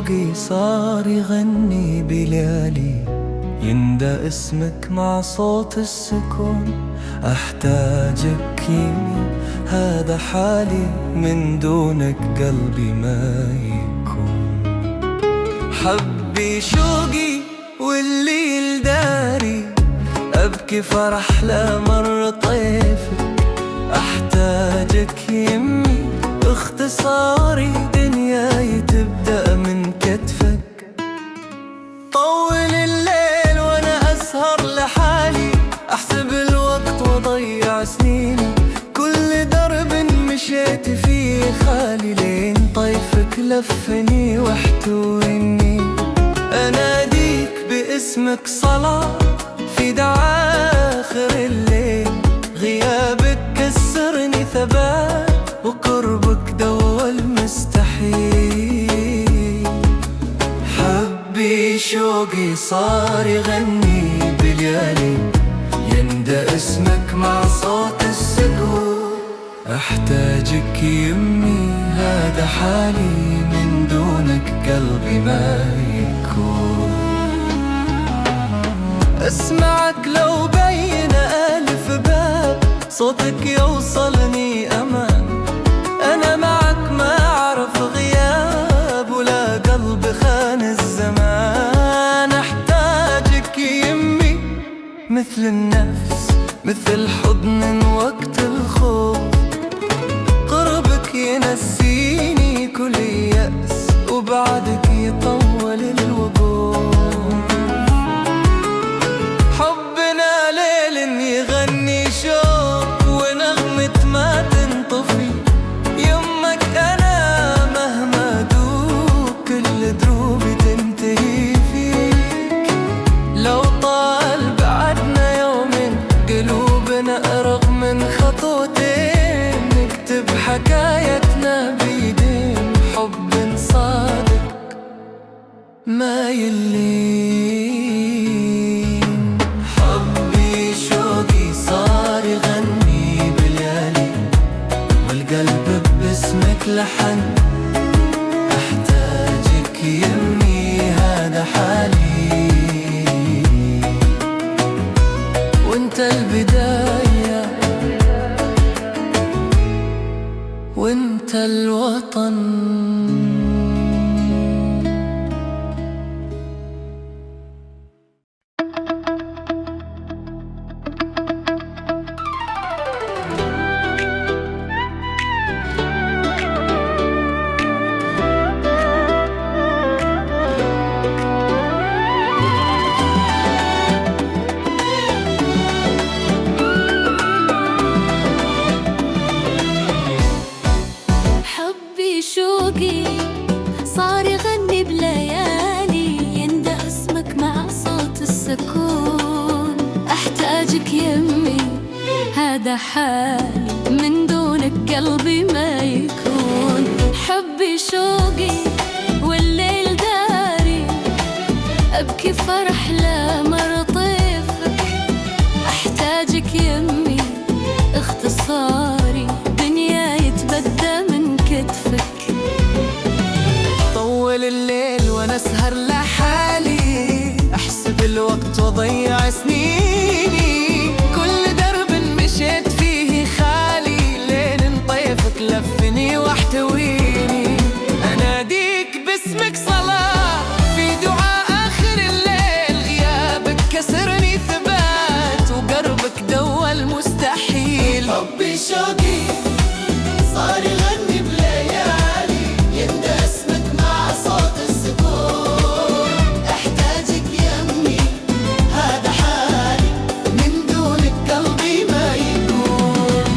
شوقي صار يغني بليالي، يندى اسمك مع صوت السكون. أحتاجك يمي هذا حالي، من دونك قلبي ما يكون. حبي شوقي والليل داري، أبكي فرح لا مر طيفك. أحتاجك يمي باختصاري، دنياي تبدأ من كتفك. طول الليل وانا اسهر لحالي، احسب الوقت واضيع سنيني. كل درب مشيت فيه خالي، لين طيفك لفني واحتويني. اناديك باسمك صلاة في دعاء اخر الليل، غيابك كسرني ثبات وقربك دوا المستحيل. حبي شوقي صار يغني بليالي، يندى اسمك مع صوت السكون. أحتاجك يمي هذا حالي، من دونك قلبي ما يكون. اسمعك لو بين ألف باب، صوتك يوصلني أمان. أنا معك ما أعرف غياب، ولا قلب خان الزمان. أحتاجك يمي مثل النفس، مثل حضن وقت الخوف. قربك ينسيني كل يأس، وبعدك يطول الوقوف. حبنا ليل يغني شوق، ونغمة ما تنطفي. يمك أنا مهما دوب، كل دروبي تنتهي فيك. لو طال بعدنا يومين، قلوبنا أرق من خطوتين. نكتب حكايتنا بيدين، حب صادق ما يلين. حبي شوقي صار يغني بليالي، والقلب باسمك لحن. أحتاجك يمي هذا حالي، وانت البداية وانت الوطن. شوقي صار يغني بليالي، يندى اسمك مع صوت السكون. أحتاجك يمي هذا حالي، من دونك قلبي ما يكون. حبي شوقي والليل داري، أبكي فرح لا مر طيفك. أحتاجك يمي اختصاري، دنياي تبدى من كتفك. طول الليل وانا اسهر لحالي، احسب الوقت واضيع سنيني. كل درب مشيت فيه خالي، لين طيفك لفني واحتويني. اناديك باسمك صلاة في دعاء اخر الليل، غيابك كسرني ثبات وقربك دوا المستحيل. حبي شوقي صار يغني بليالي، يندى اسمك مع صوت السكون. أحتاجك يمي هذا حالي، من دونك قلبي ما يكون.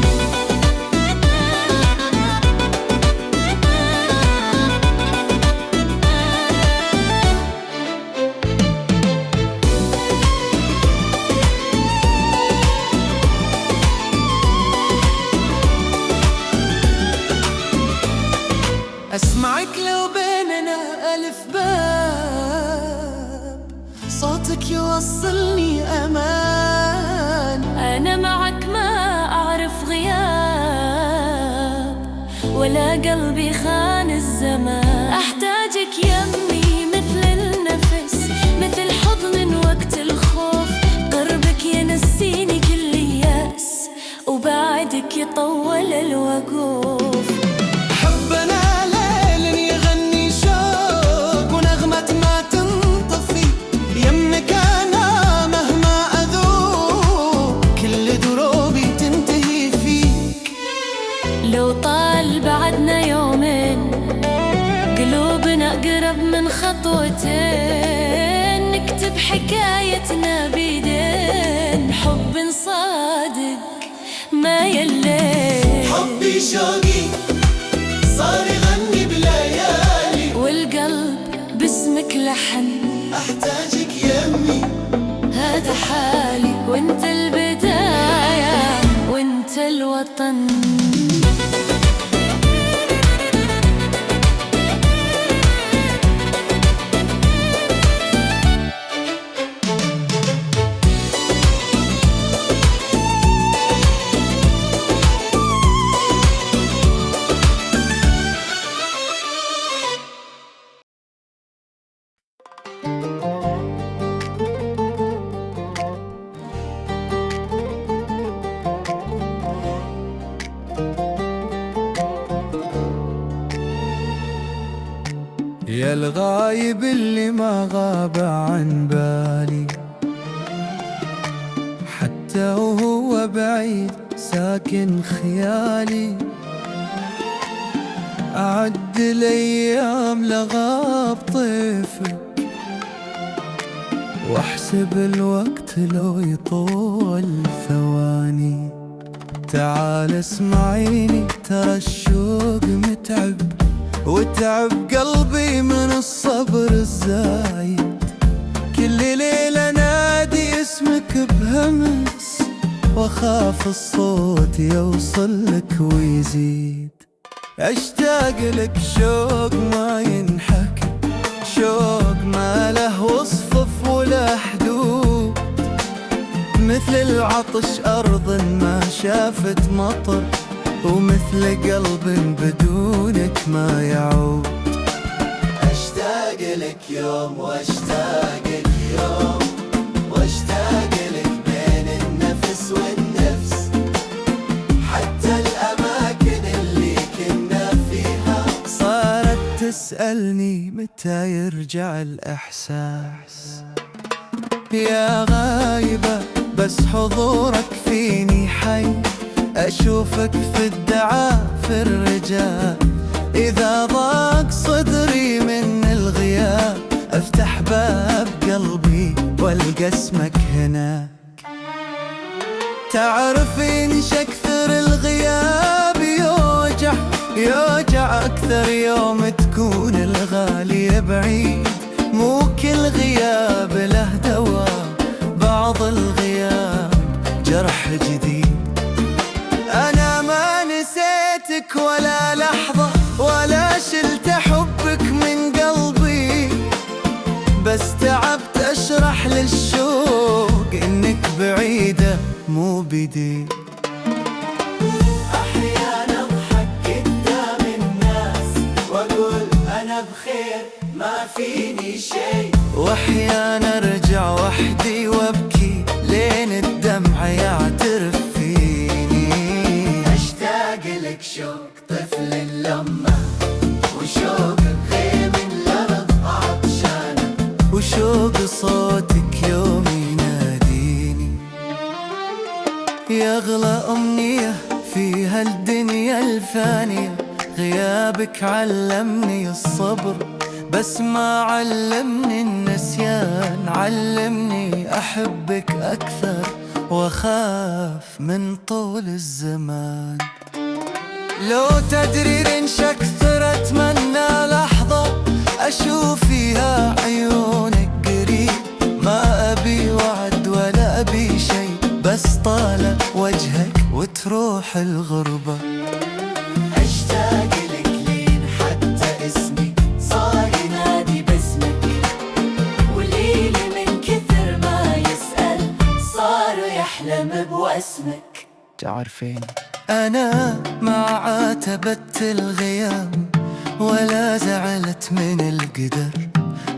أسمعك لو بيننا ألف باب، صوتك يوصلني أمان. أنا معك ما أعرف غياب، ولا قلبي خان الزمان. أحتاجك يمي الوقوف. حبنا ليل يغني شوق ونغمة ما تنطفي، يمك أنا مهما أذوق كل دروبي تنتهي فيك. لو طال بعدنا يومين قلوبنا أقرب من خطوتين، نكتب حكايتنا بيدين، حب صادق ما يلين. حبي شوقي صار يغني بليالي، والقلب باسمك لحن، أحتاجك يمي هذا حالي، وانت البداية وانت الوطن. يا الغايب اللي ما غاب عن بالي، حتى وهو بعيد ساكن خيالي. أعد الأيام لغاب طيفك، واحسب الوقت لو يطول ثواني. تعال اسمعيني ترى الشوق متعب، وتعب قلبي من الصبر الزايد. كل ليلة نادي اسمك بهمس، واخاف الصوت يوصل لك ويزيد. اشتاق لك شوق ما ينحكي، شوق ما له وصف ولا حدود. مثل العطش أرض ما شافت مطر، ومثل قلب بدونك ما يعود. أشتاق لك يوم واشتاق اليوم، واشتاق لك بين النفس والنفس. حتى الأماكن اللي كنا فيها صارت تسألني متى يرجع الإحساس. يا غايبة بس حضورك فيني حي، أشوفك في الدعافر رجال. إذا ضاق صدري من الغياب، أفتح باب قلبي والقى اسمك هناك. تعرفين شكثر الغياب يوجع، يوجع أكثر يوم تكون الغالي بعيد. مو كل غياب له دواء، بعض الغياب جرح جديد. أنا ما نسيتك ولا لحظة، ولا شلت حبك من قلبي، بس تعبت أشرح للشوق إنك بعيدة مو بدي. أحيانا أضحك قدام الناس وأقول أنا بخير ما فيني شيء، وأحيانا أرجع وحدي وأبكي لين الدمع يعترف فيني. أشتاق لك شوق طفل اللمة، وشوق الخيم الأرض عطشانة، وشوق صوتك يوم يناديني. يا أغلى أمنية في هالدنيا الفانية، غيابك علمني الصبر بس ما علمني النسيان. علمني أحبك أكثر وأخاف من طول الزمان. لو تدري رنش أكثر أتمنى لحظة أشوف فيها عيونك قريب. ما أبي وعد ولا أبي شي، بس طالع وجهك وتروح الغربة. أشتاق لك لين حتى اسمي صار ينادي باسمك، والليل من كثر ما يسأل صار يحلم بواسمك. تعرفين أنا ما عاتبت الغياب ولا زعلت من القدر،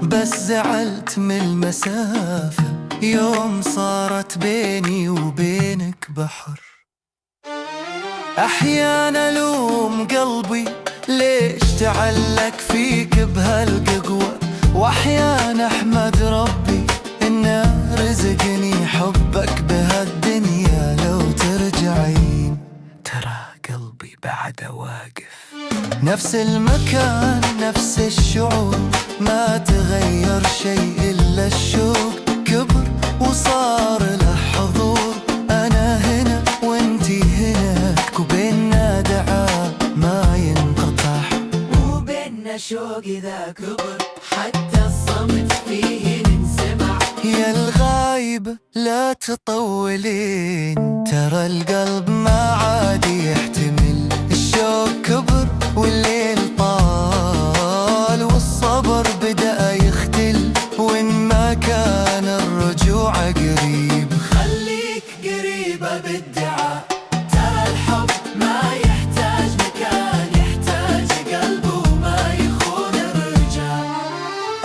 بس زعلت من المسافة يوم صارت بيني وبينك بحر. أحيانا ألوم قلبي ليش تعلق فيك بهالقوة، وأحيانا أحمد ربي إنه رزقني حبك بهالدنيا. لو ترجعين ترى قلبي بعد واقف، نفس المكان نفس الشعور، ما تغير شيء إلا الشوق كبر وصار له حضور. أنا هنا وانتي هناك، وبيننا دعاء ما ينقطع، وبيننا شوق إذا كبر حتى الصمت فيه ننسمع. يا الغايب لا تطولين، ترى القلب ما عاد يحتمل. الشوق كبر والليل طال، والصبر بدأ يختل، وإن ما كان الرجوع قريب خليك قريبة بالدعاء. ترى الحب ما يحتاج مكان، يحتاج قلب وما يخون الرجال.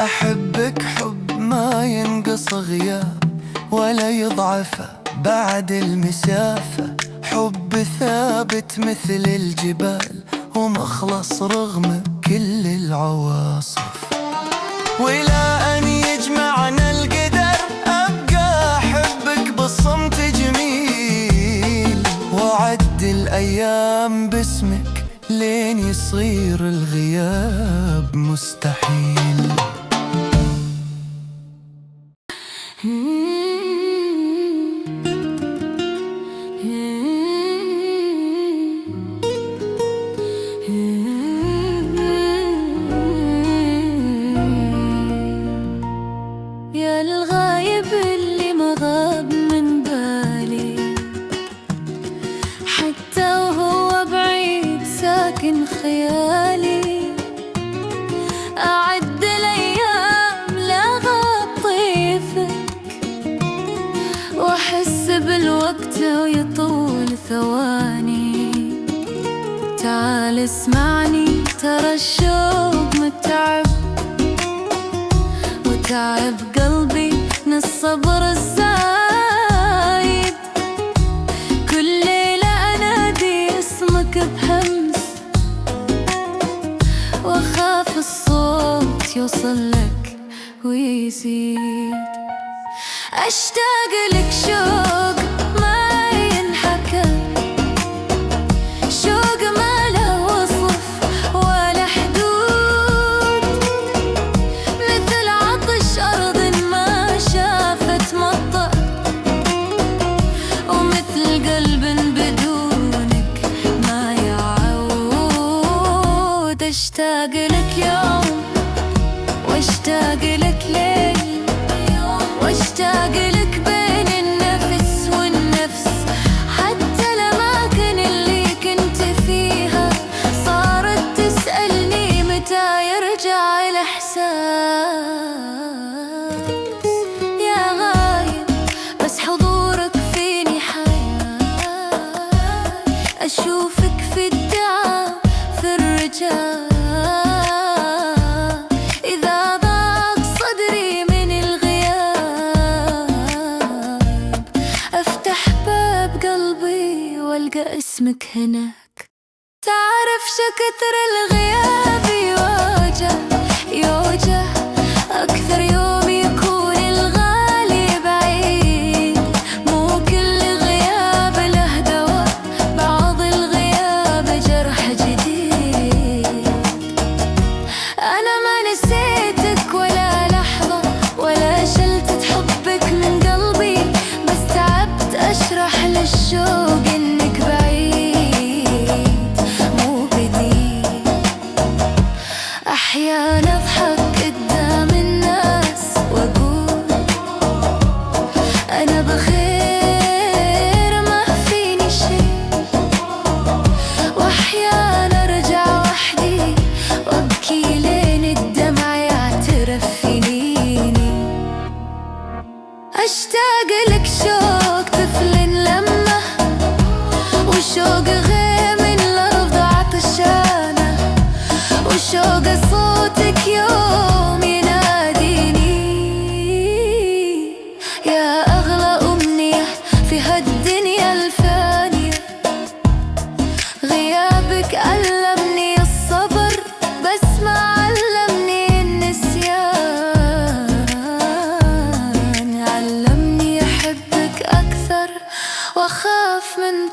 أحبك حب ما ينقص غياب ولا يضعف بعد المسافة، حب ثابت مثل الجبال ومخلص رغم كل العواصف. وإلى أن يجمعنا القدر أبقى أحبك بالصمت جميل، وأعد الأيام باسمك لين يصير الغياب مستحيل. يا الغايب اللي ما غاب من بالي، حتى وهو بعيد ساكن خيالي. أعد الأيام لا غاب طيفك، وأحس بالوقت ويطول ثواني. تعال اسمعني، ترى الشوق متعب، وتعب قلبي من الصبر الزايد. كل ليلة أنادي اسمك بهمس، وأخاف الصوت يوصل لك ويزيد. أشتاق لك شوق ما ينحكى، شوق ما له وصف ولا حدود، مثل عطش أرض ما شافت مطر، ومثل قلب بدونك ما يعود. أشتاق لك يوم واشتاق لك ليل، واشتاق لك بين النفس والنفس. حتى الأماكن اللي كنت فيها صارت تسألني متى يرجع الإحساس. يا غايب بس حضورك فيني حياة، أشوفك في الدعاء في الرجاء. إذا ضاق صدري من الغياب، أفتح باب قلبي والقى اسمك هناك. تعرفش كتر الغياب يوجع أكثر يوم يكون الغالي بعيد. مو كل غياب له دواء، بعض الغياب جرح جديد. أنا ما نسيتك ولا لحظة، ولا شلت حبك من قلبي، بس تعبت أشرح للشوق إنك بعيد مو بديل.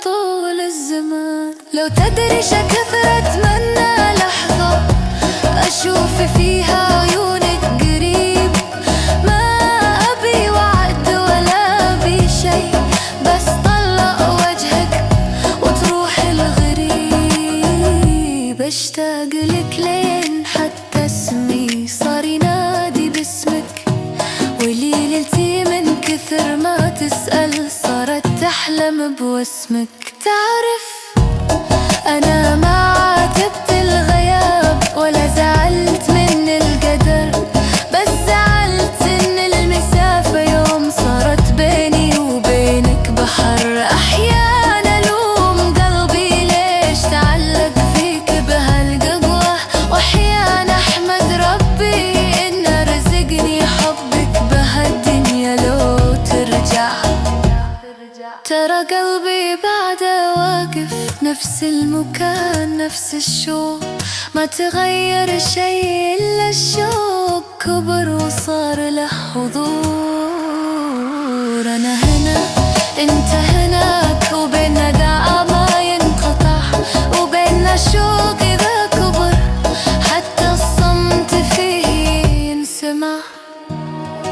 طول الزمان. لو تدري شكثر أتمنى لحظة أشوف فيها عيونك قريب، ما أبي وعد ولا أبي شي، بس طلع وجهك وتروح الغريب. أشتاق لك لين حتى اسمي صار ينادي باسمك، وليلتي من كثر ما تسأل صارت تحلم بواسمك. تعرف أنا ما عاتبت الغياب ولا زعلت من القدر، بس زعلت إن المسافة يوم صارت بيني وبينك بحر. أحيانا ألوم قلبي ليش تعلق فيك بهالقوة، وأحيانا أحمد ربي إنه رزقني حبك بهالدنيا لو ترجع. ترى قلبي بعده واقف نفس المكان نفس الشوق، ما تغير شي إلا الشوق كبر وصار له حضور. أنا هنا أنت هناك، وبيننا داع ما ينقطع، وبيننا شوق إذا كبر حتى الصمت فيه ينسمع.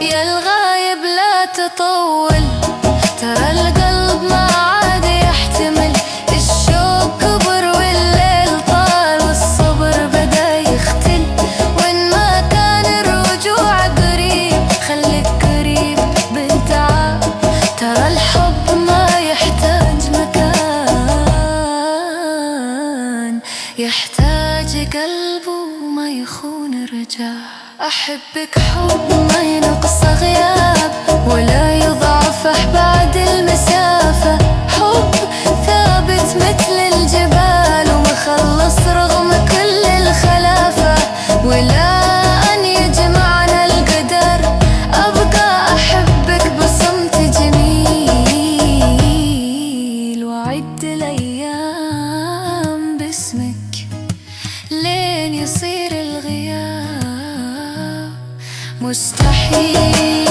يا الغايب لا تطول، ترى القلب ما عاد يحتمل. الشوق كبر والليل طال والصبر بدا يختل، وإن ما كان الرجوع قريب خليك قريب بالتعب. ترى الحب ما يحتاج مكان، يحتاج قلب وما يخون رجاء. أحبك حب ما ينقص غياب ولا يضعف بعد المسافة، حب ثابت مثل الجبال ومخلص رغم كل الخلافة. ولا أن يجمعنا القدر أبقى أحبك بصمت جميل، وأعد الأيام باسمك لين يصير الغياب مستحيل.